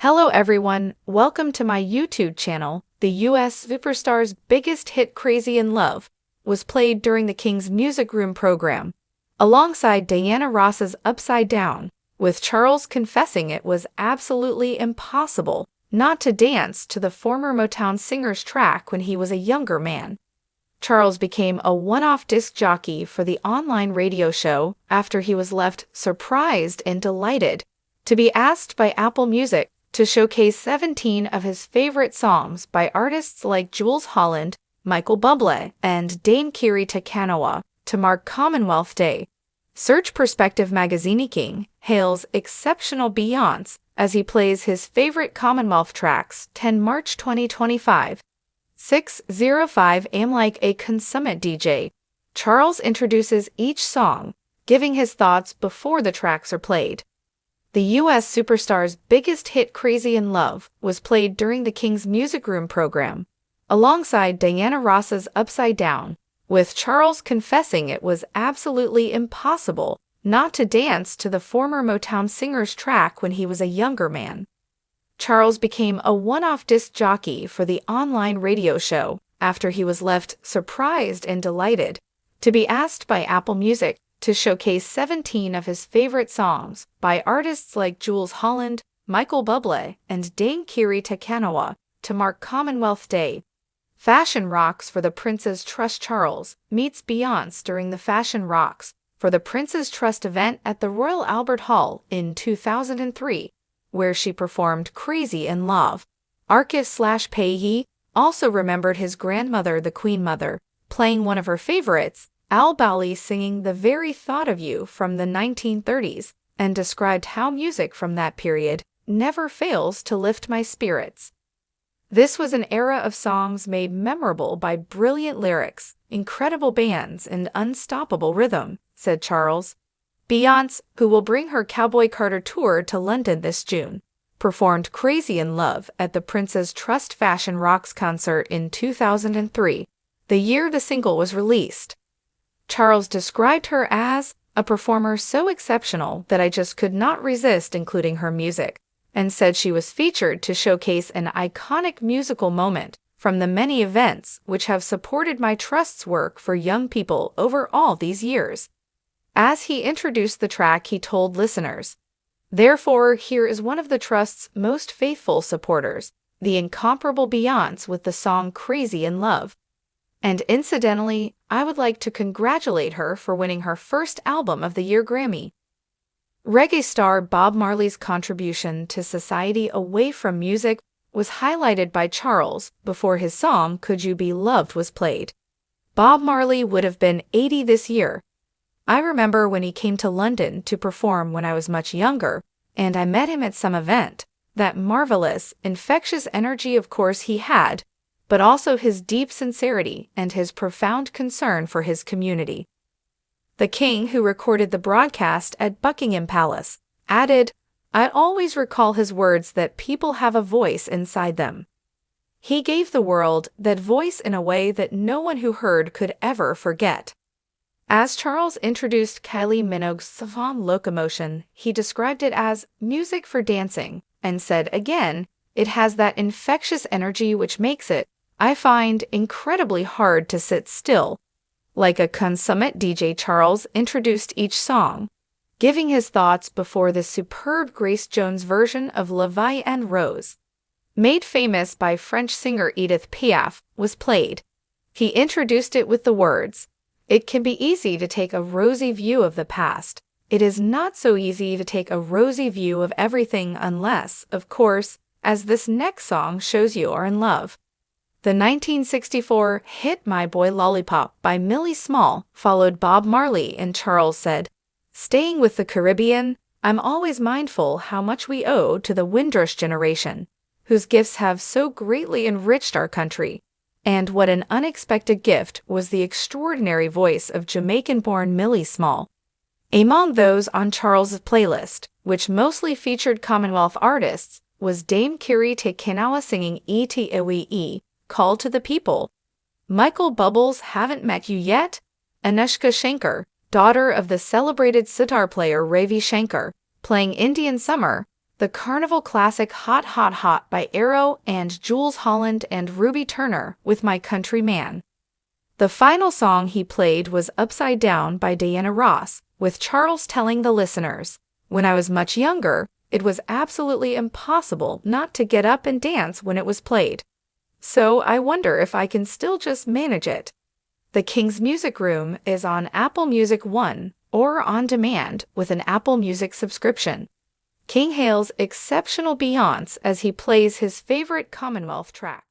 Hello everyone, welcome to my YouTube channel. The US superstar's biggest hit Crazy in Love was played during the King's Music Room program, alongside Diana Ross's Upside Down, with Charles confessing it was absolutely impossible not to dance to the former Motown singer's track when he was a younger man. Charles became a one-off disc jockey for the online radio show after he was left surprised and delighted to be asked by Apple Music to showcase 17 of his favorite songs by artists like Jules Holland, Michael Bublé, and Dame Kiri Te Kanawa to mark Commonwealth Day. Search Perspective magazine King hails exceptional Beyonce as he plays his favorite Commonwealth tracks 10 March 2025. 6:05 am like a consummate DJ. Charles introduces each song, giving his thoughts before the tracks are played. The US superstar's biggest hit Crazy in Love was played during the King's Music Room program, alongside Diana Ross's Upside Down, with Charles confessing it was absolutely impossible not to dance to the former Motown singer's track when he was a younger man. Charles became a one-off disc jockey for the online radio show after he was left surprised and delighted to be asked by Apple Music to showcase 17 of his favorite songs by artists like Jules Holland, Michael Bublé, and Dame Kiri Te Kanawa to mark Commonwealth Day. Fashion Rocks for the Prince's Trust. Charles meets Beyonce during the Fashion Rocks for the Prince's Trust event at the Royal Albert Hall in 2003, where she performed Crazy in Love. Arcus/Payee also remembered his grandmother, the Queen Mother, playing one of her favorites, Al Bali singing The Very Thought of You from the 1930s, and described how music from that period never fails to lift my spirits. This was an era of songs made memorable by brilliant lyrics, incredible bands, and unstoppable rhythm, said Charles. Beyonce, who will bring her Cowboy Carter tour to London this June, performed Crazy in Love at the Prince's Trust Fashion Rocks concert in 2003, the year the single was released. Charles described her as a performer so exceptional that I just could not resist including her music, and said she was featured to showcase an iconic musical moment from the many events which have supported my Trust's work for young people over all these years. As he introduced the track, he told listeners, "Therefore, here is one of the Trust's most faithful supporters, the incomparable Beyonce with the song Crazy in Love. And incidentally, I would like to congratulate her for winning her first Album of the Year Grammy." Reggae star Bob Marley's contribution to society away from music was highlighted by Charles before his song Could You Be Loved was played. Bob Marley would have been 80 this year. I remember when he came to London to perform when I was much younger, and I met him at some event. That marvelous, infectious energy of course he had, but also his deep sincerity and his profound concern for his community. The King, who recorded the broadcast at Buckingham Palace, added, "I always recall his words that people have a voice inside them. He gave the world that voice in a way that no one who heard could ever forget." As Charles introduced Kylie Minogue's Savant Locomotion, he described it as music for dancing, and said again, "It has that infectious energy which makes it, I find, incredibly hard to sit still." Like a consummate DJ, Charles introduced each song, giving his thoughts before the superb Grace Jones version of La Vie en Rose, made famous by French singer Edith Piaf, was played. He introduced it with the words, "It can be easy to take a rosy view of the past. It is not so easy to take a rosy view of everything unless, of course, as this next song shows, you are in love." The 1964 hit My Boy Lollipop by Millie Small followed Bob Marley, and Charles said, "Staying with the Caribbean, I'm always mindful how much we owe to the Windrush generation, whose gifts have so greatly enriched our country. And what an unexpected gift was the extraordinary voice of Jamaican-born Millie Small." Among those on Charles's playlist, which mostly featured Commonwealth artists, was Dame Kiri Te Kanawa singing Iti Iwi, Call to the People. Michael Bubbles' Haven't Met You Yet. Anushka Shankar, daughter of the celebrated sitar player Ravi Shankar, playing Indian Summer, the Carnival classic Hot Hot Hot by Arrow and Jules Holland and Ruby Turner with My Country Man. The final song he played was Upside Down by Diana Ross, with Charles telling the listeners, "When I was much younger, it was absolutely impossible not to get up and dance when it was played. So I wonder if I can still just manage it." The King's Music Room is on Apple Music One or on demand with an Apple Music subscription. King hails exceptional Beyonce as he plays his favorite Commonwealth track.